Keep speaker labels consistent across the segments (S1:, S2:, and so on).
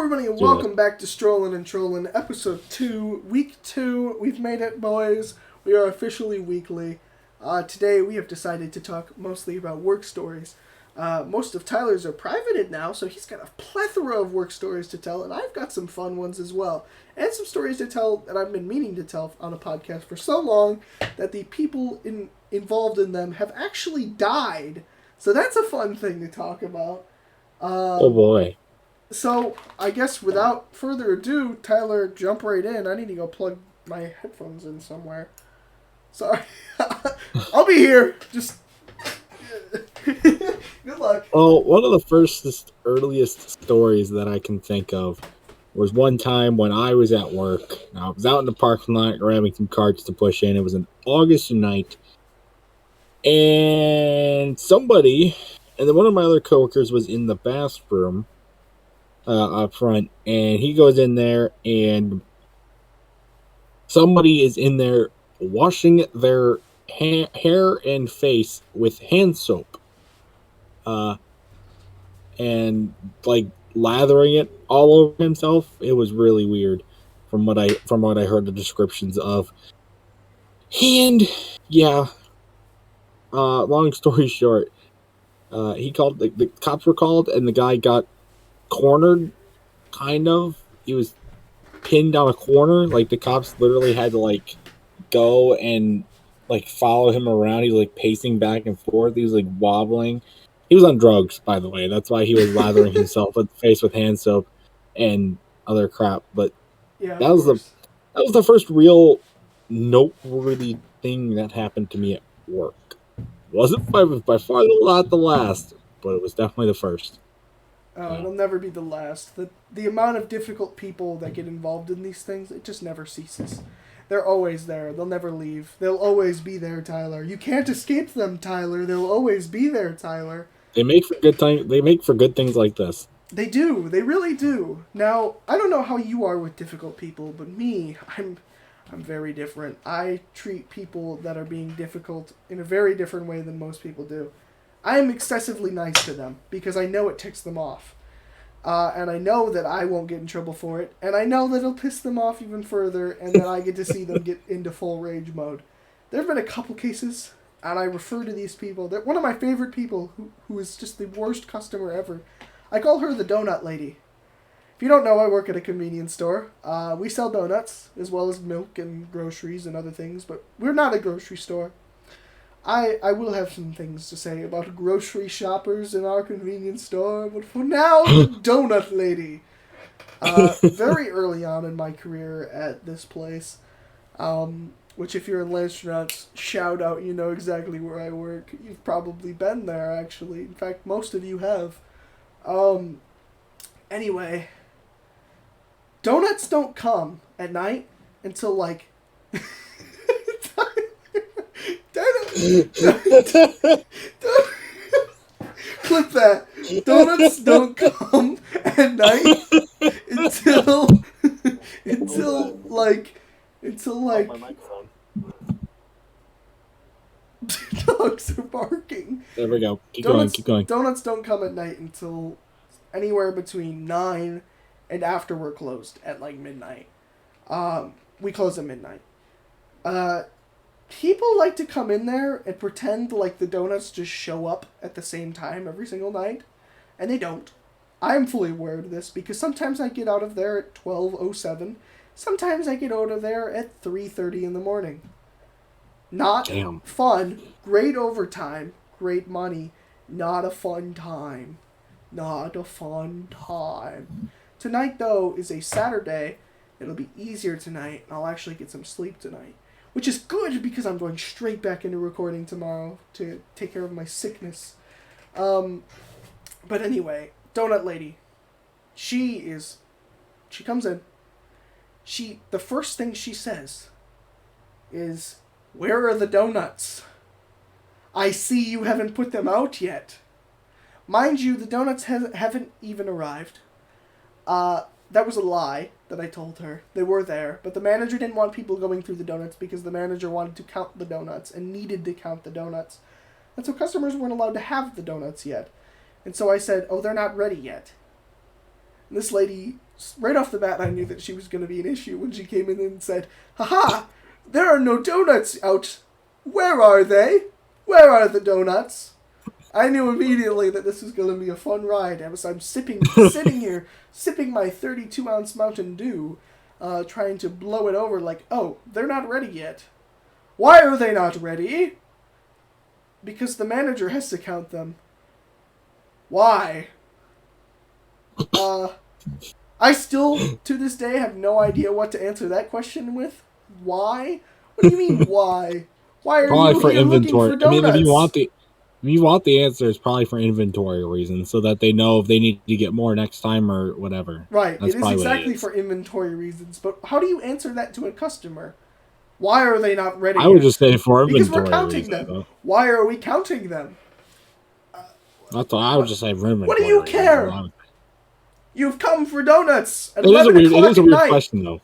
S1: everybody, and welcome back to Strollin and Trollin, episode 2, week 2. We've made it, boys. We are officially weekly. Today we have decided to talk mostly about work stories. Most of Tyler's are privated now, so he's got a plethora of work stories to tell, and I've got some fun ones as well. And some stories to tell that I've been meaning to tell on a podcast for so long that the people involved in them have actually died. So that's a fun thing to talk about.
S2: Oh boy.
S1: So, I guess without further ado, Tyler, jump right in. I need to go plug my headphones in somewhere. Sorry. I'll be here. Just... Good luck.
S2: Oh, one of the earliest stories that I can think of was one time when I was at work. I was out in the parking lot grabbing some carts to push in. It was an August night. And then one of my other coworkers was in the bathroom up front, and he goes in there, and somebody is in there washing their hair and face with hand soap, and like lathering it all over himself. It was really weird, from what I heard the descriptions of. And yeah, long story short, he called the cops were called, and the guy got cornered. Kind of, he was pinned down a corner. Like, the cops literally had to like go and like follow him around. He was like pacing back and forth. He was like wobbling. He was on drugs, by the way. That's why he was lathering himself in the face with hand soap and other crap. But
S1: Yeah,
S2: that was the first real noteworthy thing that happened to me at work. Wasn't by far not the last, but it was definitely the first.
S1: It'll never be the last. The amount of difficult people that get involved in these things, it just never ceases. They're always there. They'll never leave. They'll always be there, Tyler. You can't escape them, Tyler. They'll always be there, Tyler.
S2: They make for good time. They make for good things like this.
S1: They do. They really do. Now, I don't know how you are with difficult people, but me, I'm very different. I treat people that are being difficult in a very different way than most people do. I am excessively nice to them because I know it ticks them off. And I know that I won't get in trouble for it. And I know that it'll piss them off even further, and that I get to see them get into full rage mode. There have been a couple cases, and I refer to these people. They're one of my favorite people who is just the worst customer ever. I call her the donut lady. If you don't know, I work at a convenience store. We sell donuts, as well as milk and groceries and other things, but we're not a grocery store. I will have some things to say about grocery shoppers in our convenience store, but for now, the donut lady. Very early on in my career at this place, which if you're in restaurants, shout out, you know exactly where I work. You've probably been there, actually. In fact, most of you have. Anyway, donuts don't come at night until, like... Clip that. Donuts don't come at night until like
S2: my microphone.
S1: Dogs are barking.
S2: There we go. Keep going.
S1: Donuts don't come at night until anywhere between 9 and after we're closed at like midnight. We close at midnight. People like to come in there and pretend like the donuts just show up at the same time every single night, and they don't. I'm fully aware of this because sometimes I get out of there at 12:07. Sometimes I get out of there at 3:30 in the morning. Not fun. Great overtime. Great money. Not a fun time. Not a fun time. Tonight, though, is a Saturday. It'll be easier tonight, and I'll actually get some sleep tonight. Which is good because I'm going straight back into recording tomorrow to take care of my sickness. But anyway, donut lady. She comes in. The first thing she says is, "Where are the donuts? I see you haven't put them out yet." Mind you, the donuts haven't even arrived. That was a lie that I told her. They were there, but the manager didn't want people going through the donuts because the manager wanted to count the donuts and needed to count the donuts. And so customers weren't allowed to have the donuts yet. And so I said, "Oh, they're not ready yet." And this lady right off the bat, I knew that she was going to be an issue when she came in and said, "Haha, there are no donuts out. Where are they? Where are the donuts?" I knew immediately that this was going to be a fun ride. I'm sitting here, sipping my 32-ounce Mountain Dew, trying to blow it over like, oh, they're not ready yet. Why are they not ready? Because the manager has to count them. Why? I still, to this day, have no idea what to answer that question with. Why? What do you mean, why? Why are
S2: Probably
S1: you
S2: for
S1: here looking
S2: inventory.
S1: for donuts?
S2: If you want the answer, it's probably for inventory reasons, so that they know if they need to get more next time or whatever.
S1: Right,
S2: That's
S1: it is
S2: probably
S1: exactly
S2: what it is.
S1: for inventory reasons, but how do you answer that to a customer? Why are they not ready
S2: I would
S1: yet?
S2: just say for
S1: Because we're
S2: inventory
S1: counting
S2: reasons,
S1: them.
S2: though.
S1: Why are we counting them?
S2: That's what I would just say for inventory.
S1: What do you
S2: reasons.
S1: care? You've come for donuts at
S2: It is
S1: 11 o'clock
S2: a
S1: at
S2: weird
S1: night.
S2: question, though.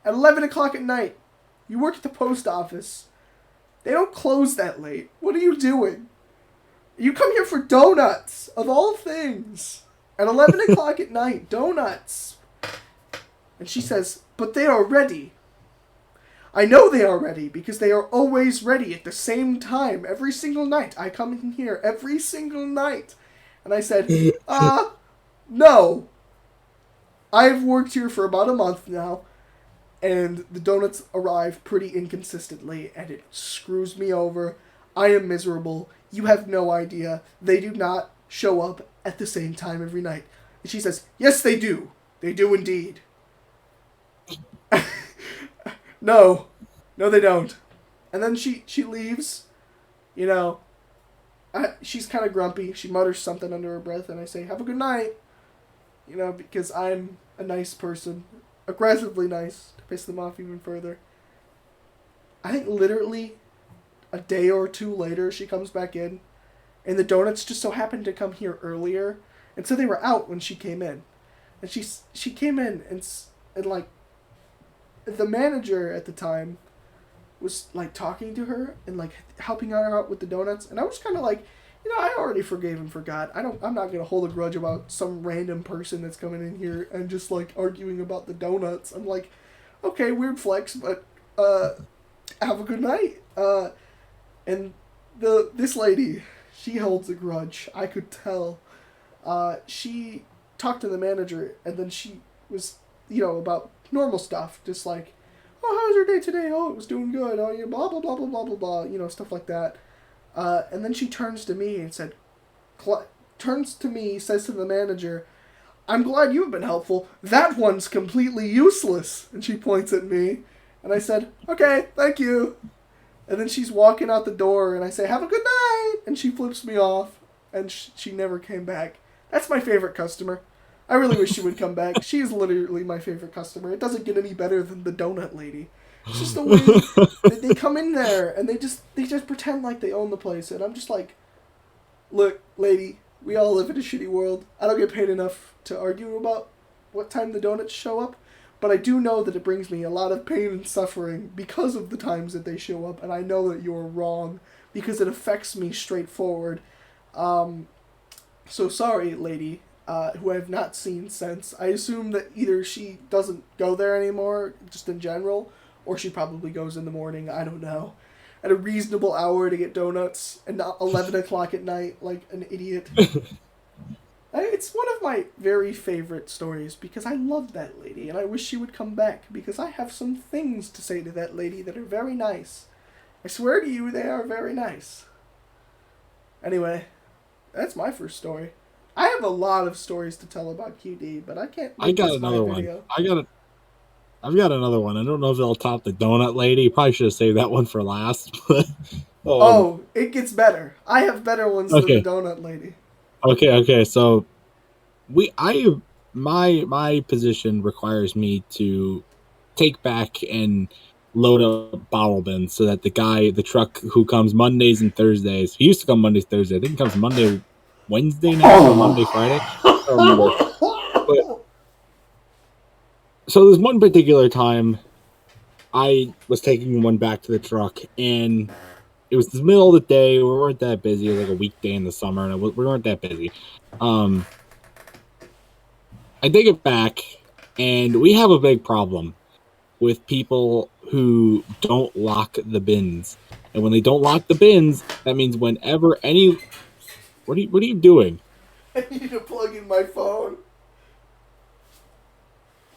S1: At 11 o'clock at night. You work at the post office. They don't close that late. What are you doing? You come here for donuts, of all things. At 11 o'clock at night, donuts. And she says, but they are ready. I know they are ready because they are always ready at the same time every single night. I come in here every single night. And I said, no. I've worked here for about a month now, and the donuts arrive pretty inconsistently, and it screws me over. I am miserable. You have no idea. They do not show up at the same time every night. And she says, yes, they do. They do indeed. No, they don't. And then she leaves. You know, she's kind of grumpy. She mutters something under her breath, and I say, have a good night. You know, because I'm a nice person. Aggressively nice, to piss them off even further. I think literally a day or two later, she comes back in, and the donuts just so happened to come here earlier, and so they were out when she came in. And she came in, and like, the manager at the time was like talking to her and like helping her out with the donuts, and I was kind of like, you know, I already forgave and forgot. I'm not gonna hold a grudge about some random person that's coming in here and just like arguing about the donuts. I'm like, okay, weird flex, but have a good night. And this lady, she holds a grudge. I could tell. She talked to the manager, and then she was, you know, about normal stuff, just like, oh, how was your day today? Oh, it was doing good. Oh, yeah, blah, blah, blah, blah, blah, blah, blah, you know, stuff like that. And then she turns to me and says to the manager, I'm glad you've been helpful. That one's completely useless. And she points at me. And I said, okay, thank you. And then she's walking out the door, and I say, have a good night. And she flips me off, and she never came back. That's my favorite customer. I really wish she would come back. She is literally my favorite customer. It doesn't get any better than the donut lady. It's just the way that they come in there, and they just pretend like they own the place. And I'm just like, look, lady, we all live in a shitty world. I don't get paid enough to argue about what time the donuts show up. But I do know that it brings me a lot of pain and suffering because of the times that they show up. And I know that you're wrong because it affects me straightforward. So sorry, lady, who I have not seen since. I assume that either she doesn't go there anymore, just in general, or she probably goes in the morning, I don't know, at a reasonable hour to get donuts, and not 11 o'clock at night like an idiot. It's one of my very favorite stories because I love that lady, and I wish she would come back because I have some things to say to that lady that are very nice. I swear to you, they are very nice. Anyway, that's my first story. I have a lot of stories to tell about QD, but I can't.
S2: I got another one. I've got another one. I don't know if it'll top the donut lady. Probably should have saved that one for last.
S1: Oh, it gets better. I have better ones than the donut lady.
S2: Okay. So, my position requires me to take back and load up bottle bins so that the truck who comes Mondays and Thursdays, he used to come Mondays, Thursday. I think he comes Wednesday now, or Monday, Friday. I don't remember. But, so there's one particular time I was taking one back to the truck, and it was the middle of the day. We weren't that busy. It was like a weekday in the summer, and we weren't that busy. I take it back, And we have a big problem with people who don't lock the bins. And when they don't lock the bins, that means whenever any what are you doing?
S1: I need to plug in my phone.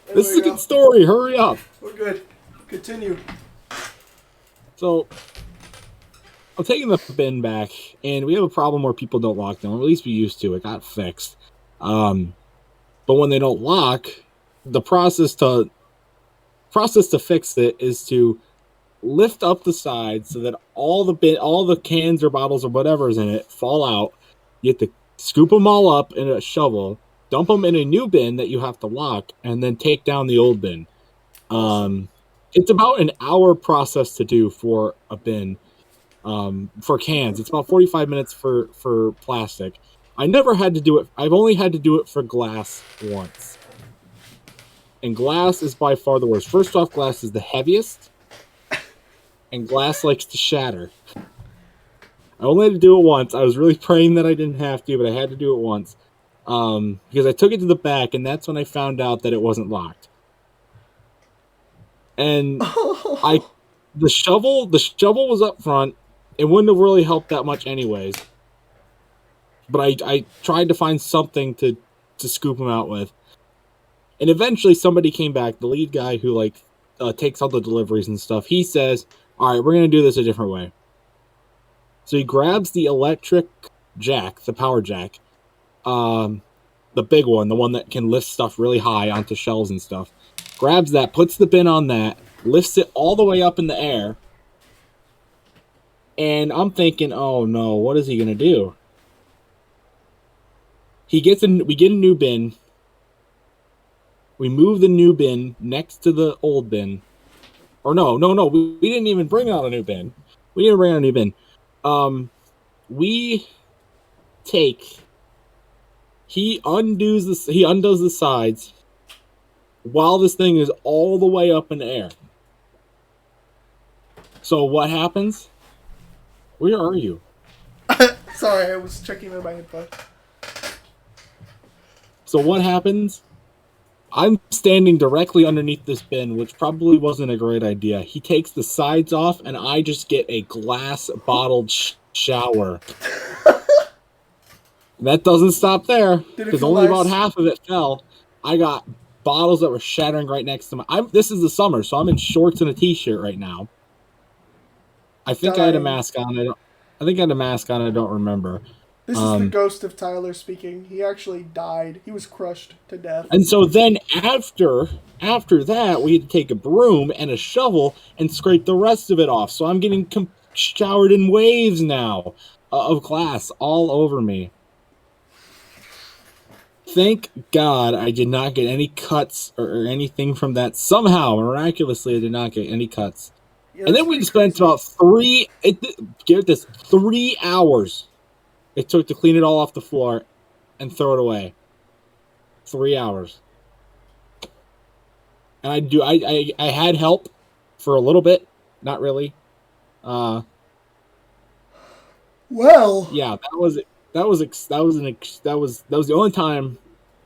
S1: There
S2: This is
S1: we
S2: a good
S1: go.
S2: story. Hurry up.
S1: We're good. Continue.
S2: So I'm taking the bin back, and we have a problem where people don't lock them. Or at least we used to. It got fixed. But when they don't lock, the process to fix it is to lift up the side so that all the cans or bottles or whatever is in it fall out. You have to scoop them all up in a shovel, dump them in a new bin that you have to lock, and then take down the old bin.
S1: Awesome.
S2: It's about an hour process to do for a bin. For cans, it's about 45 minutes for plastic. I never had to do it. I've only had to do it for glass once. And glass is by far the worst. First off, glass is the heaviest, and glass likes to shatter. I only had to do it once. I was really praying that I didn't have to, but I had to do it once. Because I took it to the back, and that's when I found out that it wasn't locked. And the shovel was up front. It wouldn't have really helped that much anyways. But I tried to find something to scoop them out with. And eventually somebody came back, the lead guy who takes all the deliveries and stuff. He says, all right, we're going to do this a different way. So he grabs the electric jack, the power jack, the big one, the one that can lift stuff really high onto shelves and stuff. Grabs that, puts the bin on that, lifts it all the way up in the air. And I'm thinking, oh no, what is he going to do? We get a new bin. We move the new bin next to the old bin. Or no. We didn't even bring out a new bin. He undoes the sides while this thing is all the way up in the air. So what happens? Where are you?
S1: Sorry, I was checking my headphones.
S2: So what happens? I'm standing directly underneath this bin, which probably wasn't a great idea. He takes the sides off, and I just get a glass bottled shower. That doesn't stop there, because only about half of it fell. I got bottles that were shattering right next to me. This is the summer, so I'm in shorts and a t-shirt right now. I think I had a mask on. I don't remember.
S1: This is the ghost of Tyler speaking. He actually died. He was crushed to death.
S2: And so then after that, we had to take a broom and a shovel and scrape the rest of it off. So I'm getting showered in waves now of glass all over me. Thank God I did not get any cuts or anything from that. Somehow, miraculously, I did not get any cuts. Yeah, and then we spent about 3 hours it took to clean it all off the floor and throw it away. 3 hours. And I had help for a little bit, not really.
S1: Well,
S2: yeah, that was the only time,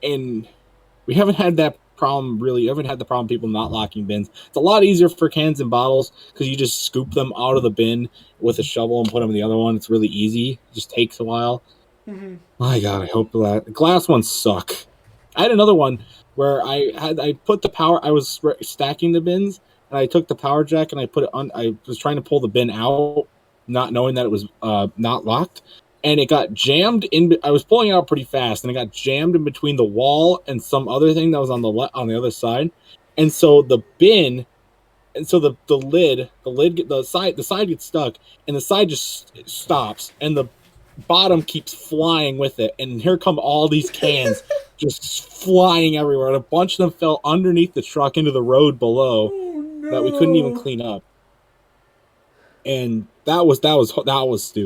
S2: and we haven't had that problem really. We haven't had the problem people not locking bins. It's a lot easier for cans and bottles because you just scoop them out of the bin with a shovel and put them in the other one. It's really easy. It just takes a while. Mm-hmm. My God, I hope that glass ones suck. I had another one where I put the power. I was stacking the bins, and I took the power jack and I put it on. I was trying to pull the bin out, not knowing that it was not locked. And it got jammed in. I was pulling it out pretty fast, and it got jammed in between the wall and some other thing that was on the other side. And so the bin, and so the side gets stuck, and the side just stops, and the bottom keeps flying with it. And here come all these cans just flying everywhere. And a bunch of them fell underneath the truck into the road below that we couldn't even clean up. And that was stupid.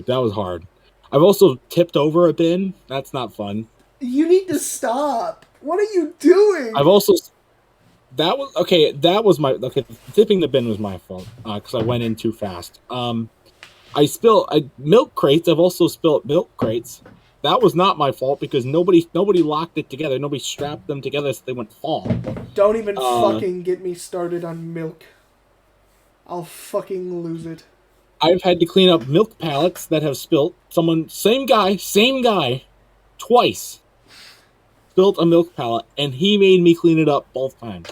S2: That was hard. I've also tipped over a bin. That's not fun.
S1: You need to stop. What are you doing?
S2: Tipping the bin was my fault because I went in too fast. I spilled milk crates. I've also spilled milk crates. that was not my fault because nobody locked it together. Nobody strapped them together so they wouldn't fall.
S1: Don't even
S2: Uh,
S1: fucking get me started on milk. I'll fucking lose it.
S2: I've had to clean up milk pallets that have spilt. Same guy, twice spilt a milk pallet, and he made me clean it up both times.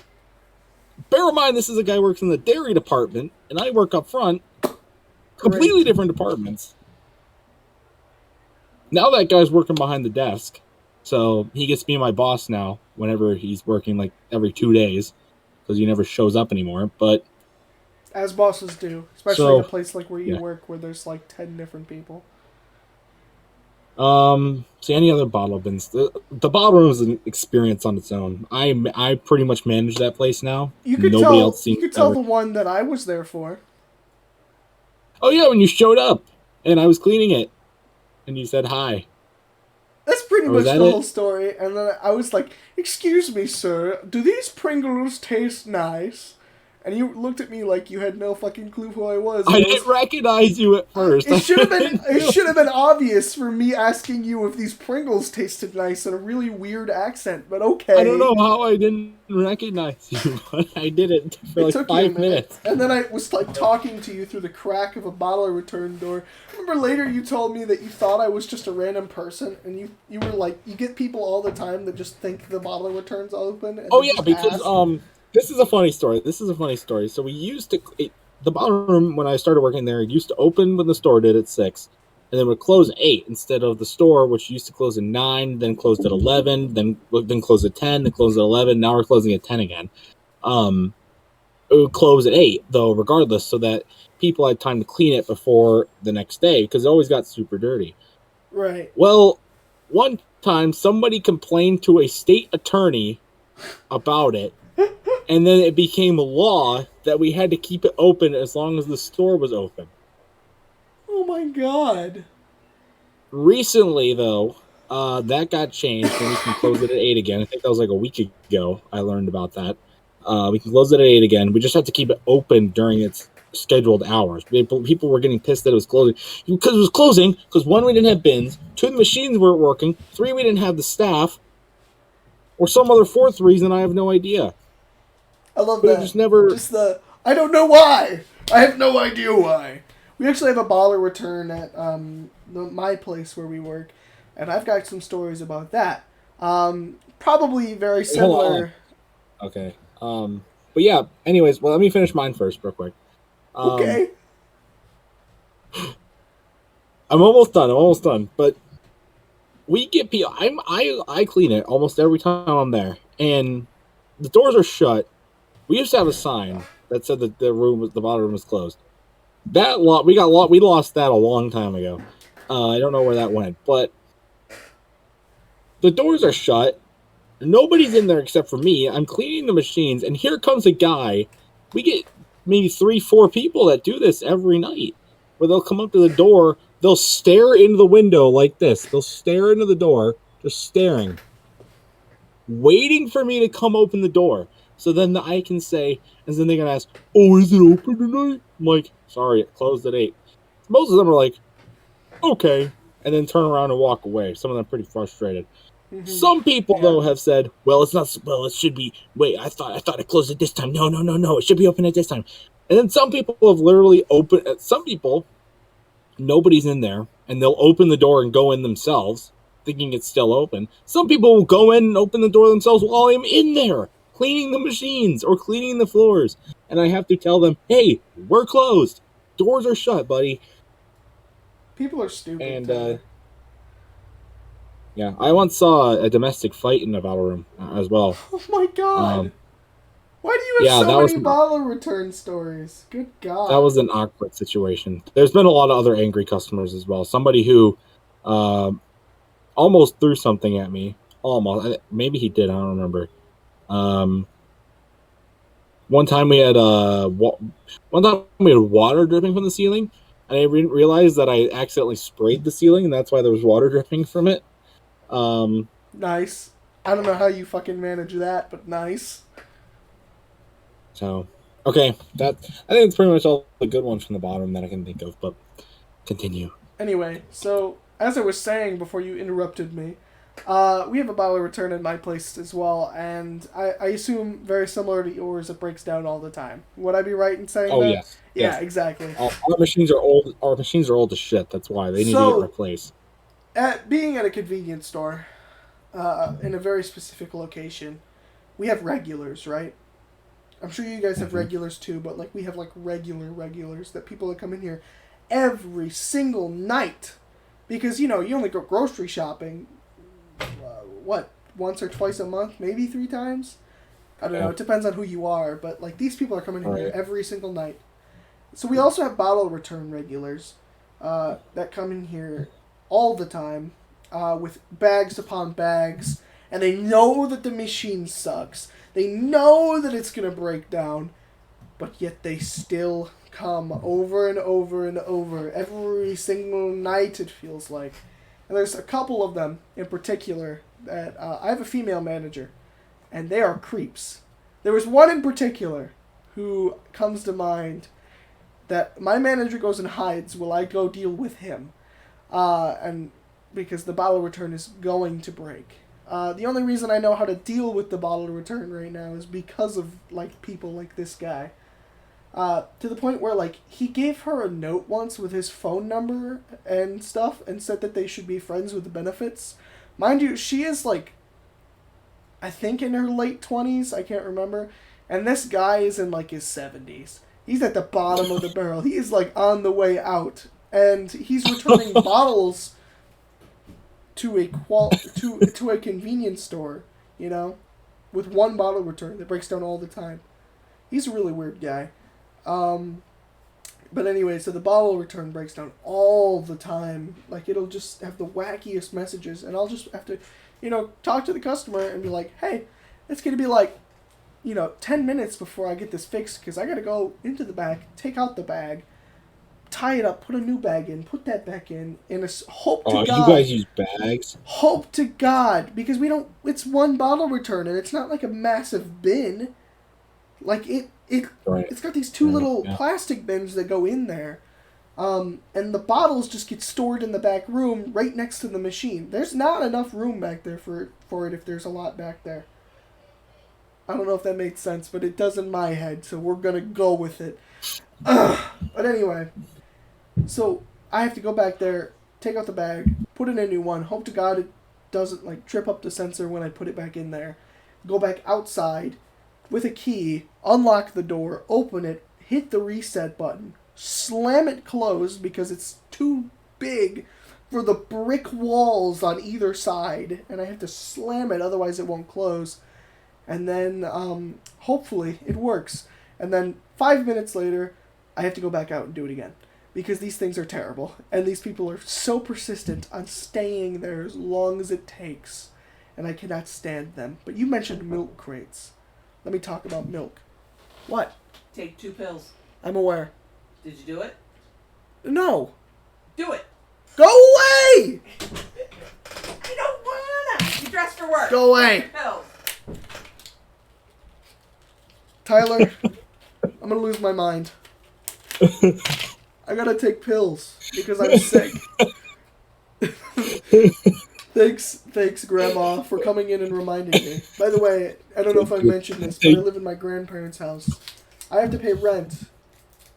S2: Bear in mind, this is a guy who works in the dairy department, and I work up front. Completely different departments. Now that guy's working behind the desk, so he gets to be my boss now whenever he's working like every 2 days because he never shows up anymore. But
S1: As bosses do, especially in a
S2: so
S1: place like where you
S2: yeah.
S1: work, where there's like 10 different people.
S2: See any other bottle bins? The bottle room is an experience on its own. I pretty much manage that place now. Nobody else
S1: You
S2: seems
S1: could
S2: to
S1: tell
S2: ever.
S1: the one that I was there for.
S2: Oh yeah, when you showed up and I was cleaning it, and you said hi.
S1: That's pretty
S2: Or was
S1: much
S2: that
S1: the
S2: it?
S1: whole story. And then I was like, "Excuse me, sir, do these Pringles taste nice?" And you looked at me like you had no fucking clue who I was. And
S2: I didn't recognize you at first.
S1: It should have been.
S2: didn't
S1: It
S2: do
S1: should have been obvious for me asking you if these Pringles tasted nice in a really weird accent. But
S2: I don't
S1: okay.
S2: know how I didn't recognize you, but I did it for
S1: It
S2: like
S1: took you a
S2: 5
S1: minute.
S2: minutes.
S1: And then I was like talking to you through the crack of a bottle return door. Remember later you told me that you thought I was just a random person and you were like you get people all the time that just think the bottle return's open and
S2: Oh
S1: then
S2: yeah,
S1: just
S2: because
S1: ask.
S2: this is a funny story. So we used to the bottle room when I started working there. It used to open when the store did at 6, and then would close at 8 instead of the store, which used to close at 9, then closed at 11, then closed at 10, then closed at 11. Now we're closing at 10 again. Um, it would close at 8 though, regardless, so that people had time to clean it before the next day because it always got super dirty.
S1: Right.
S2: Well, one time somebody complained to a state attorney about it, and then it became a law that we had to keep it open as long as the store was open.
S1: Oh my god.
S2: Recently, though, that got changed, and we can close it at 8 again. I think that was like a week ago. I learned about that. We can close it at 8 again. We just have to keep it open during its scheduled hours. People were getting pissed that it was closing because it was closing. Because one, we didn't have bins. Two, the machines weren't working. Three, we didn't have the staff, or some other fourth reason. I have no idea.
S1: I love
S2: But it
S1: that.
S2: just never.
S1: Just the I don't know why. I have no idea why. We actually have a baller return at my place where we work, and I've got some stories about that. Probably very
S2: Hold on.
S1: similar.
S2: Okay. But yeah. Anyways, well, let me finish mine first, real quick. Um,
S1: Okay.
S2: I'm almost done. But we get people. I clean it almost every time I'm there, and the doors are shut. We used to have a sign that said that the bottom room was closed. We lost that a long time ago. I don't know where that went, but the doors are shut. Nobody's in there except for me. I'm cleaning the machines, and here comes a guy. We get maybe 3, 4 people that do this every night, where they'll come up to the door, they'll stare into the window like this. They'll stare into the door, just staring, waiting for me to come open the door. So then I can say, and then they're gonna ask, "Oh, is it open tonight?" I'm like, "Sorry, it closed at 8." Most of them are like, "Okay," and then turn around and walk away. Some of them are pretty frustrated.
S1: Mm-hmm.
S2: Some people
S1: Yeah.
S2: though have said, "Well, it's not. Well, it should be. Wait, I thought it closed at this time. No, no, no, no. It should be open at this time." And then some people have literally opened. Some people, nobody's in there, and they'll open the door and go in themselves, thinking it's still open. Some people will go in and open the door themselves while I'm in there cleaning the machines or cleaning the floors, and I have to tell them, "Hey, we're closed. Doors are shut, buddy."
S1: People are stupid,
S2: And
S1: Tyler.
S2: yeah, I once saw a domestic fight in a battle room as well.
S1: Oh my god.
S2: Um,
S1: Why do you have
S2: yeah,
S1: so many bottle return stories? Good
S2: that
S1: god.
S2: was an awkward situation. There's been a lot of other angry customers as well. Somebody who um, almost threw something at me. Almost, maybe he did. I don't remember. Um, one time we had water dripping from the ceiling, and I didn't realize that I accidentally sprayed the ceiling, and that's why there was water dripping from it. Um,
S1: Nice. I don't know how you fucking manage that, but nice.
S2: so okay, I think it's pretty much all the good ones from the bottom that I can think of. But continue.
S1: Anyway, so as I was saying before you interrupted me, we have a bottle return in my place as well, and I assume very similar to yours, it breaks down all the time. Would I be right in saying
S2: Oh
S1: that?
S2: yes,
S1: Yeah,
S2: yes.
S1: exactly.
S2: Our machines are old. Our machines are old as shit. That's why they need to get
S1: So,
S2: replaced.
S1: being at a convenience store, in a very specific location, we have regulars, right? I'm sure you guys have
S2: Hmm.
S1: regulars too, but like we have like regulars that people that come in here every single night because you only go grocery shopping what once or twice a month, maybe 3 times. I don't know.
S2: Yeah.
S1: It depends on who you are, but like these people are coming in here
S2: Right.
S1: every single night. So we also have bottle return regulars that come in here all the time with bags upon bags, and they know that the machine sucks. They know that it's gonna break down, but yet they still come over and over and over every single night. It feels like, and there's a couple of them in particular that I have a female manager, and they are creeps. There was one in particular who comes to mind that my manager goes and hides while I go deal with him, and because the bottle return is going to break. The only reason I know how to deal with the bottle return right now is because of like people like this guy. To the point where like he gave her a note once with his phone number and stuff, and said that they should be friends with the benefits. Mind you, she is like, I think in her late 20s. I can't remember, and this guy is in like his 70s. He's at the bottom of the barrel. He is like on the way out, and he's returning bottles to to a convenience store, with one bottle return that breaks down all the time. He's a really weird guy. But anyway, so the bottle return breaks down all the time. Like it'll just have the wackiest messages, and I'll just have to, talk to the customer and be like, "Hey, it's gonna be like, 10 minutes before I get this fixed because I gotta go into the back, take out the bag, tie it up, put a new bag in, put that back in, and hope to
S2: Oh, you
S1: God,
S2: guys use bags?
S1: because we don't. It's one bottle return, and it's not like a massive bin. Like
S2: Right.
S1: it's got these two
S2: Right.
S1: little
S2: Yeah.
S1: plastic bins that go in there, and the bottles just get stored in the back room right next to the machine. There's not enough room back there for it if there's a lot back there. I don't know if that made sense, but it does in my head, so we're gonna go with it. But anyway, so I have to go back there, take out the bag, put in a new one. Hope to God it doesn't like trip up the sensor when I put it back in there. Go back outside with a key, unlock the door, open it, hit the reset button, slam it closed because it's too big for the brick walls on either side, and I have to slam it, otherwise it won't close. And then hopefully it works. And then 5 minutes later, I have to go back out and do it again. Because these things are terrible. And these people are so persistent on staying there as long as it takes. And I cannot stand them. But you mentioned milk crates. Let me talk about milk. What?
S3: Take 2 pills.
S1: I'm aware.
S3: Did you do it?
S1: No.
S3: Do it.
S1: Go away!
S3: I don't wanna. You dressed for work.
S1: Go away.
S3: Take pills.
S1: Tyler, I'm gonna lose my mind. I gotta take pills because I'm sick. Thanks, Grandma, for coming in and reminding me. By the way, I don't know if I mentioned this, but I live in my grandparents' house. I have to pay rent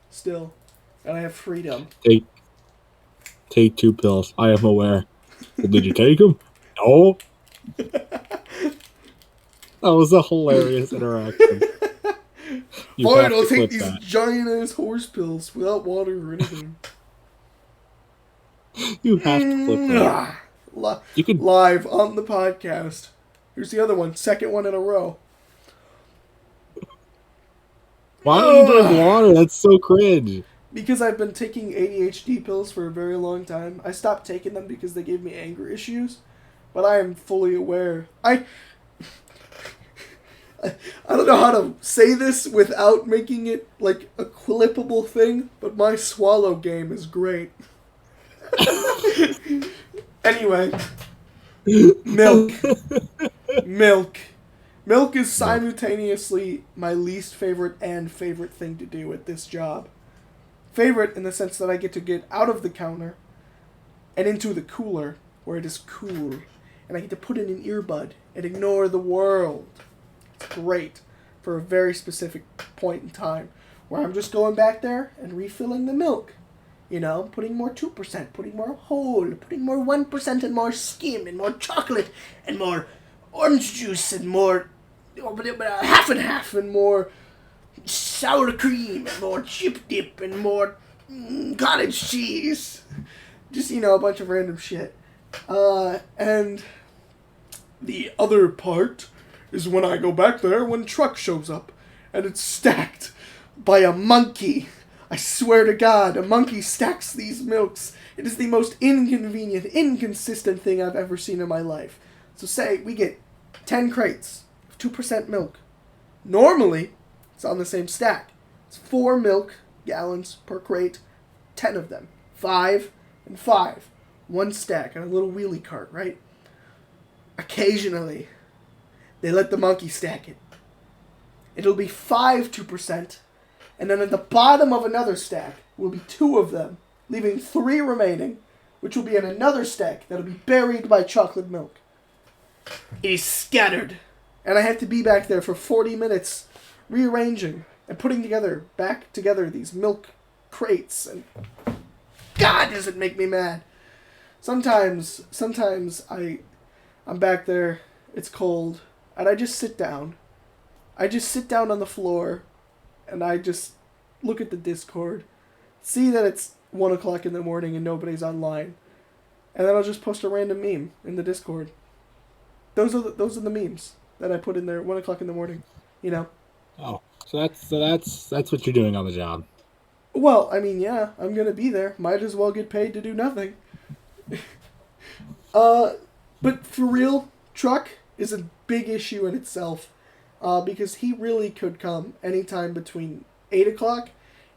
S1: still, and I have freedom.
S2: Take 2 pills. I am aware. Well, did you take them? No. That was a hilarious interaction.
S1: Fine, I'll take these giant ass horse pills without water or anything.
S2: You have to flip that. You could.
S1: Live on the podcast. Here's the other one, second one in a row.
S2: Why don't you drink water? That's so cringe.
S1: Because I've been taking ADHD pills for a very long time. I stopped taking them because they gave me anger issues. But I am fully aware. I don't know how to say this without making it like a clippable thing, but my swallow game is great. Anyway, milk. Milk is simultaneously my least favorite and favorite thing to do at this job. Favorite in the sense that I get to get out of the counter, and into the cooler where it is cool. And I get to put in an earbud and ignore the world. It's great for a very specific point in time where I'm just going back there and refilling the milk. You know, putting more 2%, putting more whole, putting more 1% and more skim and more chocolate and more orange juice and more half and half and more sour cream and more chip dip and more cottage cheese. Just, a bunch of random shit. And the other part is when I go back there when truck shows up and it's stacked by a monkey. I swear to God, a monkey stacks these milks. It is the most inconvenient, inconsistent thing I've ever seen in my life. So say we get 10 crates of 2% milk. Normally, it's on the same stack. It's 4 milk gallons per crate, 10 of them. 5 and 5. One stack on a little wheelie cart, right? Occasionally, they let the monkey stack it. It'll be 5 2%, and then at the bottom of another stack will be 2 of them, leaving 3 remaining, which will be in another stack that'll be buried by chocolate milk. It is scattered, and I have to be back there for 40 minutes rearranging and putting back together these milk crates, and God, does it make me mad. Sometimes I'm back there, it's cold, and I just sit down. I just sit down on the floor, and I just look at the Discord, see that it's 1 o'clock in the morning and nobody's online, and then I'll just post a random meme in the Discord. Those are the memes that I put in there 1 o'clock in the morning,
S2: Oh, so that's what you're doing on the job.
S1: Well, I mean, yeah, I'm gonna be there. Might as well get paid to do nothing. But for real, truck is a big issue in itself, because he really could come anytime between 8 o'clock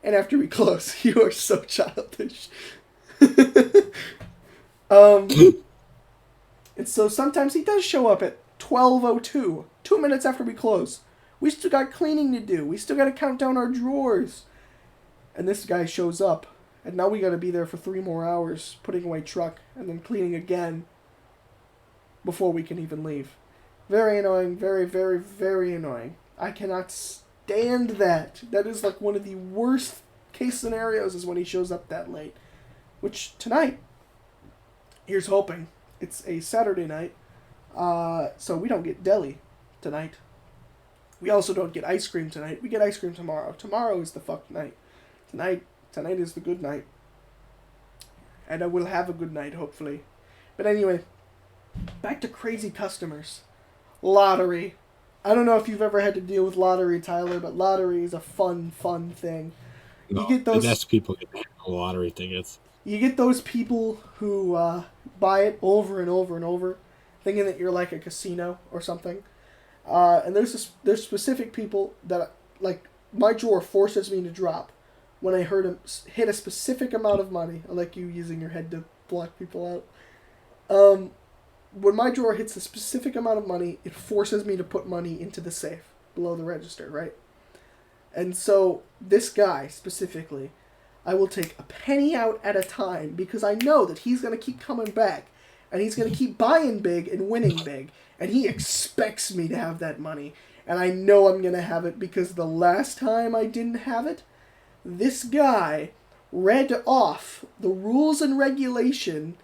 S1: and after we close. You are so childish. And so sometimes he does show up at 12:02, 2 minutes after we close. We still got cleaning to do. We still got to count down our drawers. And this guy shows up, and now we got to be there for 3 more hours, putting away truck, and then cleaning again before we can even leave. Very annoying, very, very, very annoying. I cannot stand that. That is like one of the worst case scenarios is when he shows up that late. Which tonight, here's hoping. It's a Saturday night, so we don't get deli tonight. We also don't get ice cream tonight. We get ice cream tomorrow. Tomorrow is the fuck night. Tonight is the good night. And I will have a good night, hopefully. But anyway, back to crazy customers. Lottery. I don't know if you've ever had to deal with lottery, Tyler, but lottery is a fun thing.
S2: No,
S1: You get those.
S2: the best people get lottery tickets.
S1: You get those people who buy it over and over and over, thinking that you're like a casino or something. And there's specific people that, like, my drawer forces me to drop when I heard him hit a specific amount of money. I like you using your head to block people out. When my drawer hits a specific amount of money, it forces me to put money into the safe below the register, right? And so this guy specifically, I will take a penny out at a time because I know that he's going to keep coming back and he's going to keep buying big and winning big, and he expects me to have that money, and I know I'm going to have it because the last time I didn't have it, this guy read off the rules and regulation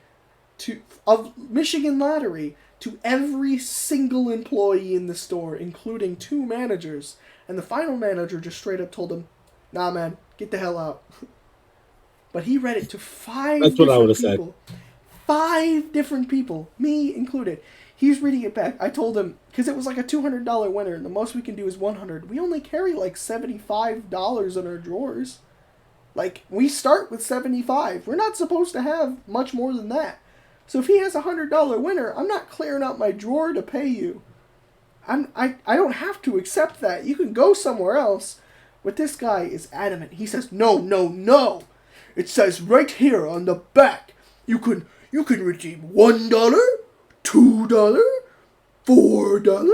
S1: of Michigan Lottery to every single employee in the store, including 2 managers, and the final manager just straight up told him, "Nah, man, get the hell out." But he read it to 5
S2: That's what I would have
S1: people. 5 different people, me included. He's reading it back. I told him, because it was like a $200 winner, and the most we can do is $100. We only carry like $75 in our drawers. Like, we start with $75. We're not supposed to have much more than that. So if he has a $100 winner, I'm not clearing out my drawer to pay you. I don't have to accept that. You can go somewhere else. But this guy is adamant. He says, no. It says right here on the back, you can redeem $1, $2, $4,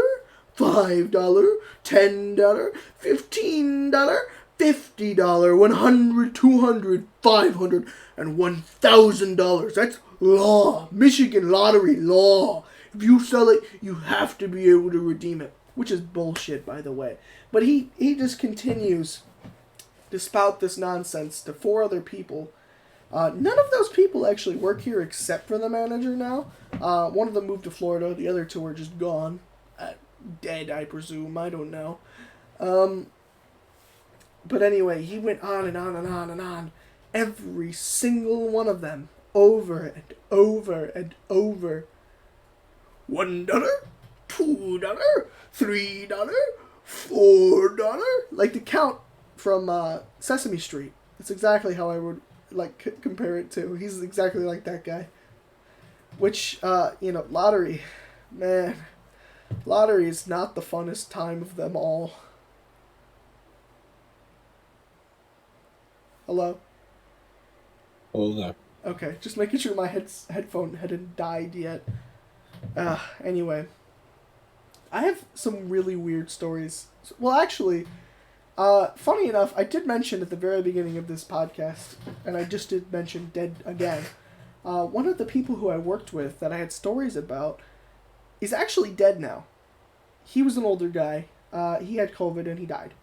S1: $5, $10, $15, $50, $100, $200, $500, and $1,000. That's law. Michigan lottery law. If you sell it, you have to be able to redeem it. Which is bullshit, by the way. But he just continues to spout this nonsense to 4 other people. None of those people actually work here except for the manager now. One of them moved to Florida. The other 2 are just gone. Dead, I presume. I don't know. But anyway, he went on and on and on and on. Every single one of them. Over and over and over. $1, $2, $3, $4. Like the count from Sesame Street. That's exactly how I would compare it to. He's exactly like that guy. Which, lottery. Man. Lottery is not the funnest time of them all. Hello?
S2: Hello there.
S1: Okay, just making sure my headphone hadn't died yet. Anyway. I have some really weird stories. Well, actually, funny enough, I did mention at the very beginning of this podcast, and I just did mention dead again, one of the people who I worked with that I had stories about is actually dead now. He was an older guy. He had COVID and he died.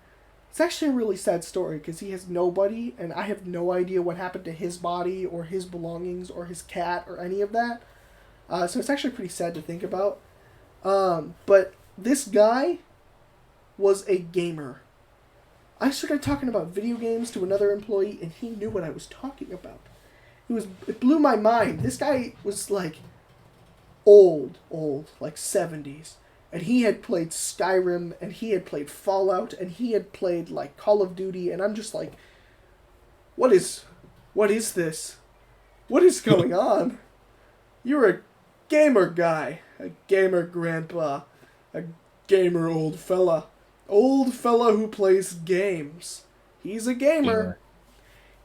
S1: It's actually a really sad story because he has nobody, and I have no idea what happened to his body or his belongings or his cat or any of that. So it's actually pretty sad to think about. But this guy was a gamer. I started talking about video games to another employee, and he knew what I was talking about. It blew my mind. This guy was like old, like 70s. And he had played Skyrim, and he had played Fallout, and he had played like Call of Duty, and I'm just like, what is this? What is going on? You're a gamer guy, a gamer grandpa, a gamer old fella who plays games. He's a gamer.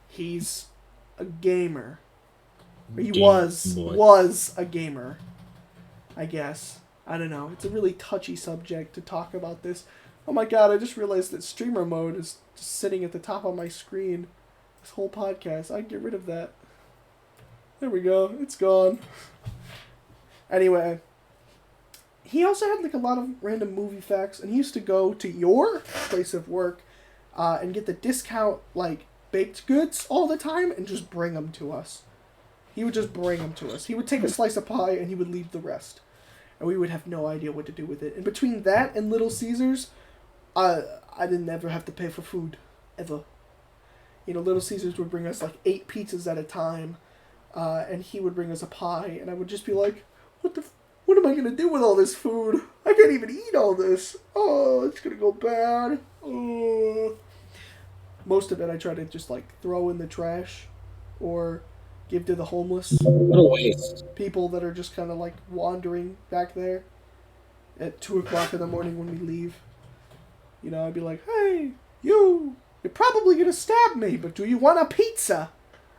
S1: He's a gamer. He was a gamer, I guess. I don't know. It's a really touchy subject to talk about this. Oh my god, I just realized that streamer mode is just sitting at the top of my screen. This whole podcast. I'd get rid of that. There we go. It's gone. Anyway. He also had like a lot of random movie facts, and he used to go to your place of work and get the discount like baked goods all the time and just bring them to us. He would just bring them to us. He would take a slice of pie and he would leave the rest. And we would have no idea what to do with it. And between that and Little Caesars, I didn't ever have to pay for food. Ever. Little Caesars would bring us like 8 pizzas at a time. And he would bring us a pie. And I would just be like, what am I going to do with all this food? I can't even eat all this. Oh, it's going to go bad. Oh. Most of it I try to just like throw in the trash. Or give to the homeless.
S2: What a waste.
S1: People that are just kind of like wandering back there at 2 o'clock in the morning when we leave. I'd be like, hey, you're probably going to stab me, but do you want a pizza?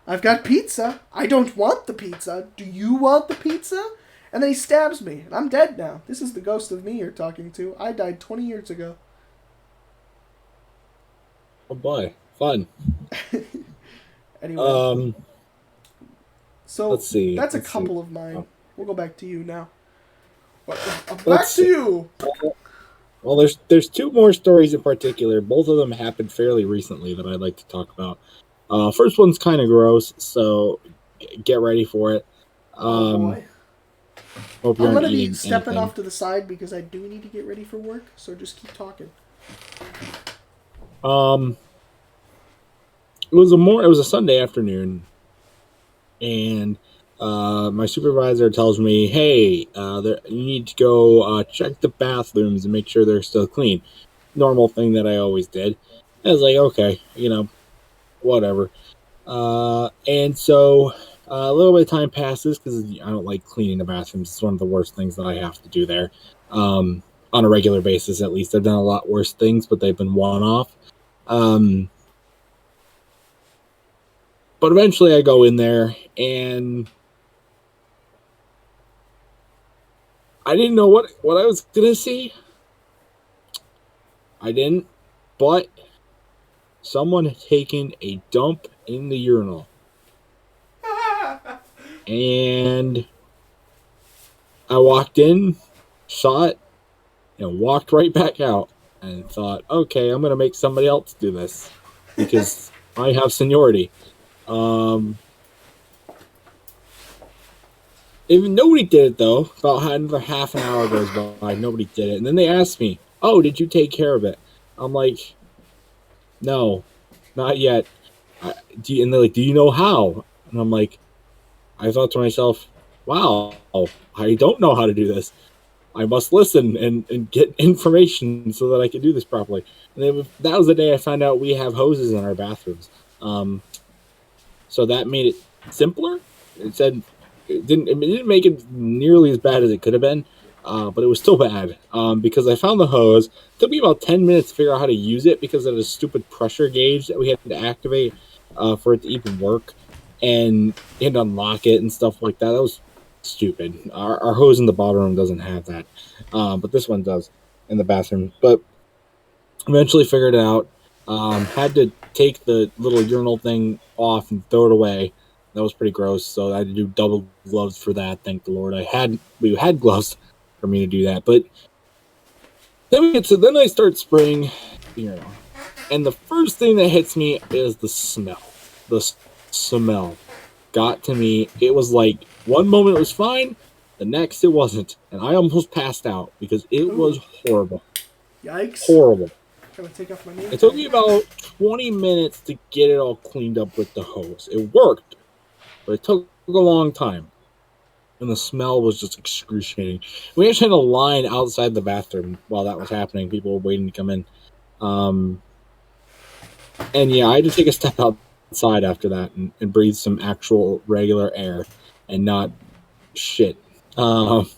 S1: I've got pizza. I don't want the pizza. Do you want the pizza? And then he stabs me, and I'm dead now. This is the ghost of me you're talking to. I died 20 years ago.
S2: Oh boy, fun.
S1: Anyway. So,
S2: let's see.
S1: That's a couple of mine. Oh. We'll go back to you now. Back to you!
S2: Well, there's 2 more stories in particular. Both of them happened fairly recently that I'd like to talk about. First one's kind of gross, so get ready for it.
S1: Oh boy.
S2: I'm
S1: going to be stepping off to the side because I do need to get ready for work, so just keep talking.
S2: It was a Sunday afternoon. And my supervisor tells me, hey, you need to go check the bathrooms and make sure they're still clean. Normal thing that I always did. I was like, okay, whatever. And so a little bit of time passes because I don't like cleaning the bathrooms. It's one of the worst things that I have to do there. On a regular basis, at least. I've done a lot worse things, but they've been one-off. But eventually I go in there, and I didn't know what I was going to see. I didn't. But someone had taken a dump in the urinal. And I walked in, saw it, and walked right back out and thought, okay, I'm going to make somebody else do this because I have seniority. Even nobody did it though. About another half an hour goes by, nobody did it, and then they asked me, "Oh, did you take care of it?" I'm like, "No, not yet." And they're like, "Do you know how?" And I'm like, I thought to myself, "Wow, I don't know how to do this. I must listen and get information so that I can do this properly." And then that was the day I found out we have hoses in our bathrooms. So that made it simpler. It didn't make it nearly as bad as it could have been, but it was still bad because I found the hose. It took me about 10 minutes to figure out how to use it because of the stupid pressure gauge that we had to activate for it to even work, and you had to unlock it and stuff like that. That was stupid. Our hose in the bottom room doesn't have that, but this one does in the bathroom. But eventually figured it out. Had to take the little urinal thing off and throw it away. That was pretty gross. So I had to do double gloves for that. Thank the Lord. We had gloves for me to do that. But then I start spraying the urinal, and the first thing that hits me is the smell. The smell got to me. It was like one moment it was fine, the next it wasn't, and I almost passed out because it was horrible.
S1: Yikes!
S2: Horrible.
S1: Gonna take off my name.
S2: It took me about 20 minutes to get it all cleaned up with the hose. It worked, but it took a long time. And the smell was just excruciating. We actually had a line outside the bathroom while that was happening. People were waiting to come in. And yeah, I had to take a step outside after that and breathe some actual regular air and not shit. That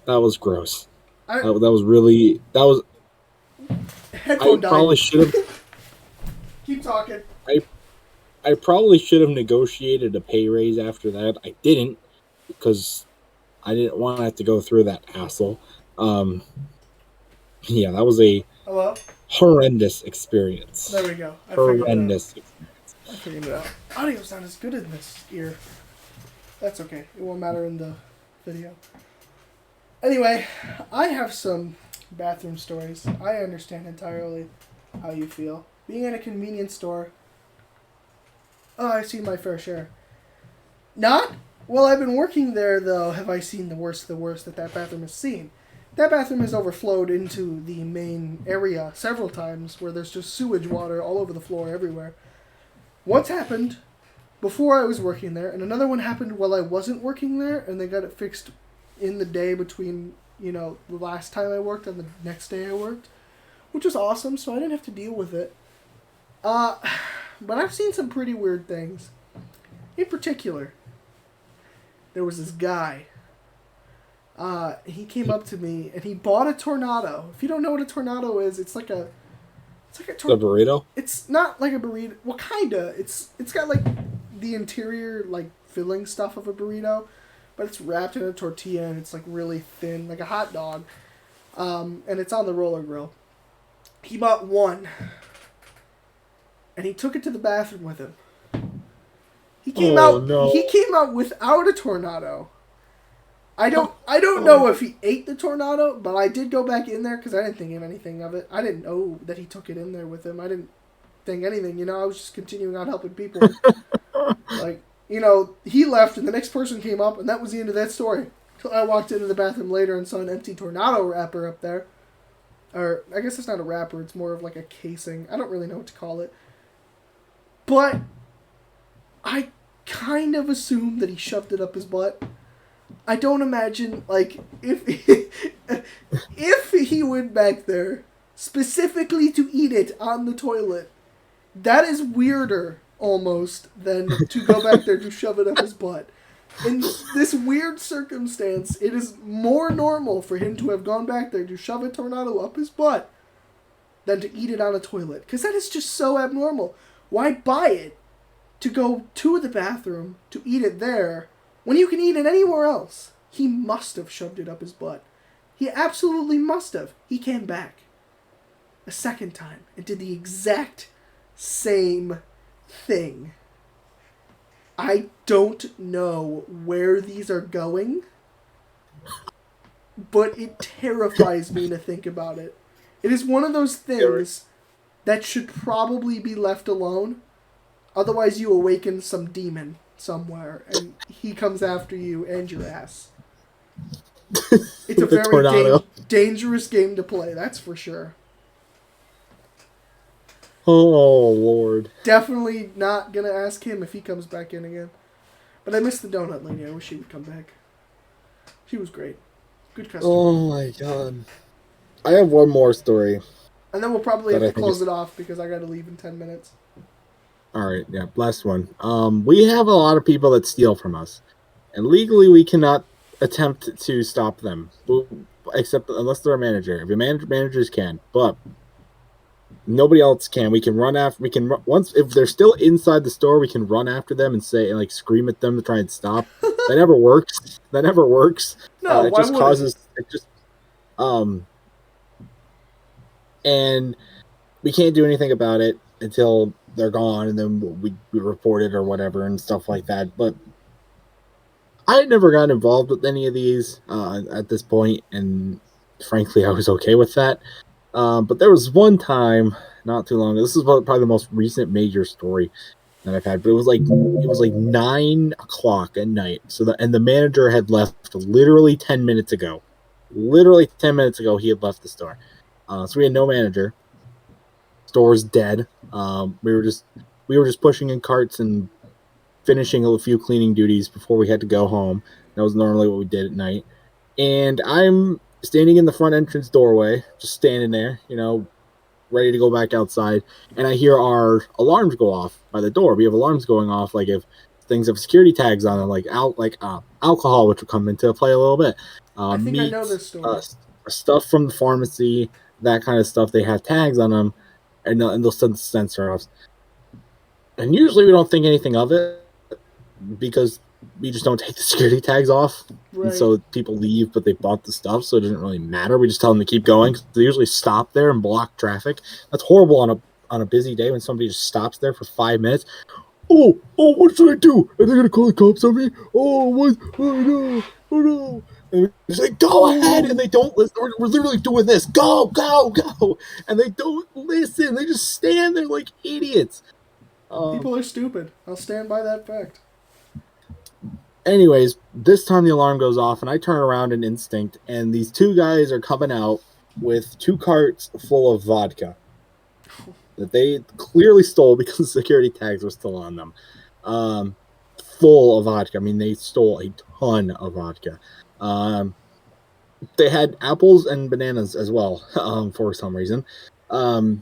S2: was gross. That was
S1: Headphone
S2: I probably
S1: died.
S2: should have.
S1: Keep talking.
S2: I probably should have negotiated a pay raise after that. I didn't because I didn't want to have to go through that hassle. Yeah, that was a
S1: Hello?
S2: horrendous experience.
S1: There we go.
S2: Horrendous experience.
S1: I figured it out. Audio's not as good in this ear. That's okay. It won't matter in the video. Anyway, I have some bathroom stories. I understand entirely how you feel. Being in a convenience store, I've seen my fair share. Not while I've been working there, though, have I seen the worst that bathroom has seen. That bathroom has overflowed into the main area several times where there's just sewage water all over the floor everywhere. Once happened before I was working there, and another one happened while I wasn't working there, and they got it fixed in the day between, the last time I worked and the next day I worked, which was awesome, so I didn't have to deal with it. But I've seen some pretty weird things. In particular, there was this guy. He came up to me and he bought a Tornado. If you don't know what a Tornado is, it's like a
S2: burrito?
S1: It's not like a burrito. Well, kinda. It's got like the interior like filling stuff of a burrito, but it's wrapped in a tortilla and it's like really thin, like a hot dog. And it's on the roller grill. He bought one, and he took it to the bathroom with him. He came out.
S2: No.
S1: He came out without a Tornado. I don't know if he ate the Tornado, but I did go back in there because I didn't think of anything of it. I didn't know that he took it in there with him. I didn't think anything. I was just continuing on helping people. He left and the next person came up and that was the end of that story. Till I walked into the bathroom later and saw an empty Tornado wrapper up there. Or, I guess it's not a wrapper, it's more of like a casing. I don't really know what to call it. But I kind of assumed that he shoved it up his butt. I don't imagine, if he went back there specifically to eat it on the toilet, that is weirder, almost, than to go back there to shove it up his butt. In this weird circumstance, it is more normal for him to have gone back there to shove a Tornado up his butt than to eat it on a toilet. Because that is just so abnormal. Why buy it to go to the bathroom to eat it there when you can eat it anywhere else? He must have shoved it up his butt. He absolutely must have. He came back a second time and did the exact same thing. I don't know where these are going, but it terrifies me to think about it. It is one of those things that should probably be left alone. Otherwise, you awaken some demon somewhere, and he comes after you and your ass. It's a very dangerous game to play, that's for sure.
S2: Oh, Lord.
S1: Definitely not gonna ask him if he comes back in again. But I miss the donut lady. I wish she would come back. She was great. Good customer.
S2: Oh, my God. I have one more story.
S1: And then we'll probably have to close it off because I gotta leave in 10 minutes.
S2: Alright, yeah, last one. We have a lot of people that steal from us. And legally, we cannot attempt to stop them. Except unless they're a manager. If managers can. But nobody else can. We can run after. Once if they're still inside the store, we can run after them and say and scream at them to try and stop. That never works.
S1: No,
S2: it just causes it just and we can't do anything about it until they're gone, and then we report it or whatever and stuff like that. But I had never gotten involved with any of these at this point, and frankly, I was okay with that. But there was one time not too long ago. This is probably the most recent major story that I've had. But it was like 9:00 at night. So the manager had left literally 10 minutes ago. Literally 10 minutes ago, he had left the store. So we had no manager. Store's dead. We were just pushing in carts and finishing a few cleaning duties before we had to go home. That was normally what we did at night. And I'm standing in the front entrance doorway, just standing there, ready to go back outside. And I hear our alarms go off by the door. We have alarms going off, like if things have security tags on them, like alcohol, which will come into play a little bit.
S1: I think I know this story.
S2: Stuff from the pharmacy, that kind of stuff. They have tags on them, and they'll send the sensor off. And usually we don't think anything of it because we just don't take the security tags off. Right. And so people leave, but they bought the stuff, so it doesn't really matter. We just tell them to keep going. They usually stop there and block traffic. That's horrible on a busy day when somebody just stops there for 5 minutes. Oh, what should I do? Are they going to call the cops on me? Oh no. And it's like, go ahead, and they don't listen. We're literally doing this. Go. And they don't listen. They just stand there like idiots.
S1: People are stupid. I'll stand by that fact.
S2: Anyways, this time the alarm goes off, and I turn around in instinct, and these two guys are coming out with 2 carts full of vodka that they clearly stole because the security tags were still on them. Full of vodka. I mean, they stole a ton of vodka. They had apples and bananas as well, for some reason. But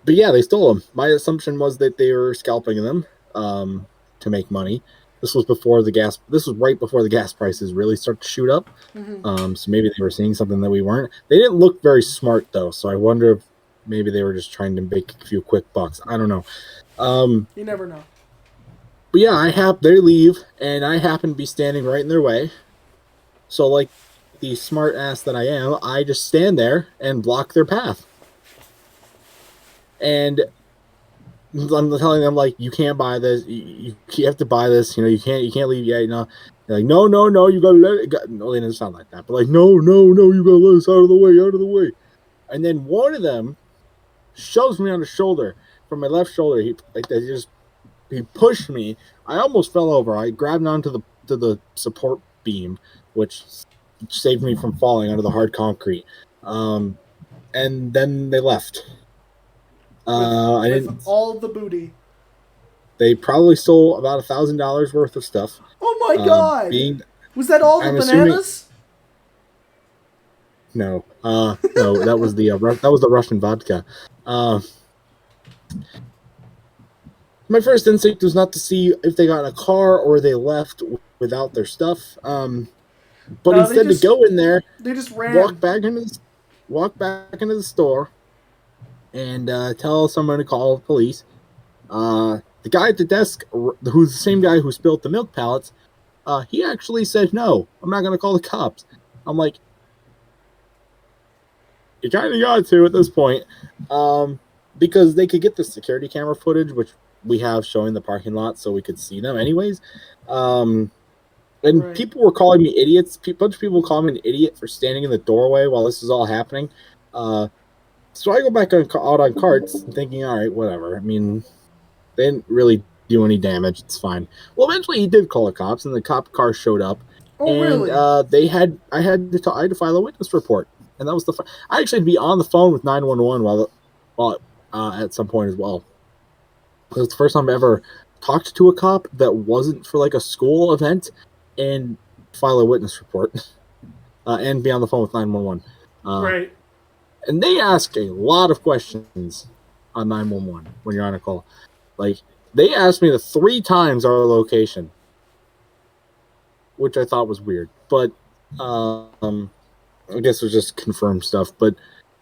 S2: yeah, they stole them. My assumption was that they were scalping them to make money. This was right before the gas prices really start to shoot up. Mm-hmm. So maybe they were seeing something that we weren't. They didn't look very smart though, so I wonder if maybe they were just trying to make a few quick bucks. I don't know.
S1: You never know.
S2: But yeah, they leave, and I happen to be standing right in their way. So like the smart ass that I am, I just stand there and block their path. And I'm telling them, like, you can't buy this. You have to buy this. You can't leave yet. They're like, no, you gotta let it go. No, they didn't sound like that. But like, no, you gotta let us out of the way. And then one of them shoves me on the shoulder from my left shoulder. He pushed me. I almost fell over. I grabbed onto the support beam, which saved me from falling onto the hard concrete. And then they left.
S1: With all the booty.
S2: They probably stole about $1,000 worth of stuff.
S1: Oh my god! Was that all the bananas?
S2: No, that was the Russian vodka. My first instinct was not to see if they got in a car or they left without their stuff. But instead to go in there,
S1: they just ran.
S2: Walk back into the store, and tell someone to call the police. The guy at the desk, who's the same guy who spilled the milk pallets, he actually said, no, I'm not going to call the cops. I'm like, you kind of got to at this point. because they could get the security camera footage, which we have showing the parking lot, so we could see them anyways. And
S1: Right.
S2: people were calling me idiots. A bunch of people called me an idiot for standing in the doorway while this is all happening. So I go back out on carts, thinking, all right, whatever. I mean, they didn't really do any damage. It's fine. Well, eventually he did call the cops, and the cop car showed up,
S1: Oh,
S2: and
S1: really?
S2: I had to file a witness report, and that was I actually had to be on the phone with 911 while at some point as well. It was the first time I ever talked to a cop that wasn't for like a school event, and file a witness report, and be on the phone with 911.
S1: Right.
S2: And they ask a lot of questions on 911 when you're on a call. Like, they asked me 3 times our location, which I thought was weird. But I guess it was just confirmed stuff. But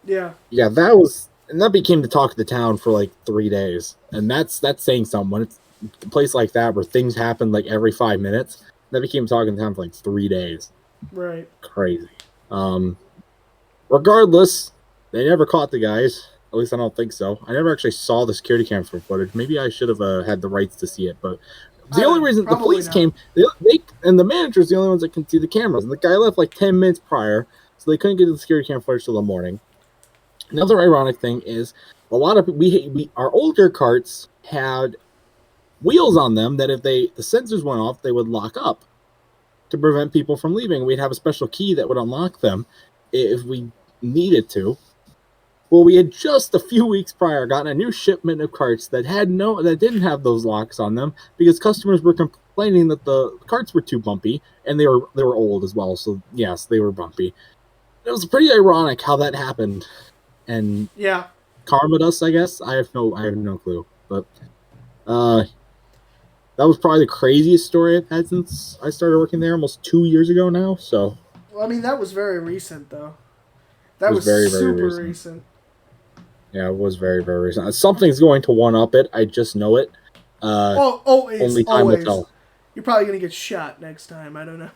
S1: Yeah.
S2: that became the talk of the town for like 3 days. And that's saying something. When it's a place like that where things happen like every 5 minutes, that became talk of the town for like 3 days.
S1: Right.
S2: Crazy. Regardless, they never caught the guys. At least I don't think so. I never actually saw the security camera footage. Maybe I should have had the rights to see it. But the only reason the police came, they and the manager's the only ones that can see the cameras. And the guy left like 10 minutes prior, so they couldn't get the security camera footage till the morning. Another ironic thing is a lot of our older carts had wheels on them that if the sensors went off, they would lock up to prevent people from leaving. We'd have a special key that would unlock them if we needed to. Well, we had just a few weeks prior gotten a new shipment of carts that didn't have those locks on them because customers were complaining that the carts were too bumpy, and they were old as well. So yes, they were bumpy. It was pretty ironic how that happened, and
S1: yeah,
S2: karma us, I guess. I have no clue, but that was probably the craziest story I've had since I started working there almost 2 years ago now. So,
S1: well, I mean, that was very recent, though. That was
S2: very,
S1: super
S2: very
S1: recent.
S2: Yeah, it was very, very recent. Something's going to one up it. I just know it. Only time will tell.
S1: You're probably gonna get shot next time. I don't know.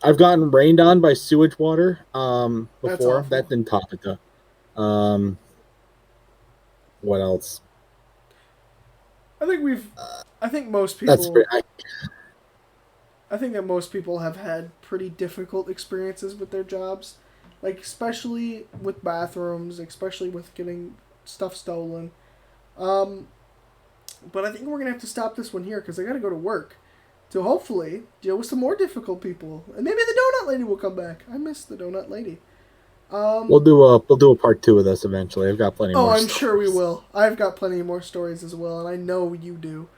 S2: I've gotten rained on by sewage water before. That didn't top it though. What else?
S1: I think most people.
S2: That's pretty,
S1: I think that most people have had pretty difficult experiences with their jobs, like especially with bathrooms, especially with getting stuff stolen. But I think we're gonna have to stop this one here because I gotta go to work to hopefully deal with some more difficult people, and maybe the donut lady will come back. I miss the donut lady.
S2: We'll do a part 2 of this eventually. I've got plenty more.
S1: Oh, I'm sure we will. I've got plenty more stories as well, and I know you do.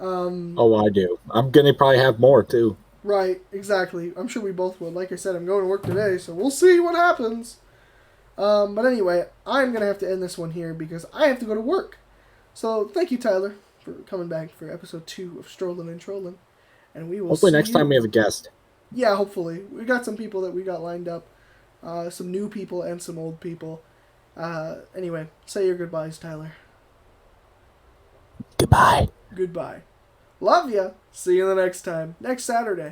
S2: I do. I'm gonna probably have more too.
S1: Right, exactly. I'm sure we both would. Like I said, I'm going to work today, so we'll see what happens. But anyway, I'm gonna have to end this one here because I have to go to work. So thank you, Tyler, for coming back for episode 2 of Strollin and Trollin, and we will.
S2: Hopefully next time we have a guest.
S1: Yeah, hopefully we got some people that we got lined up, some new people and some old people. Anyway, say your goodbyes, Tyler.
S2: Goodbye.
S1: Goodbye. Love ya. See you the next time. Next Saturday.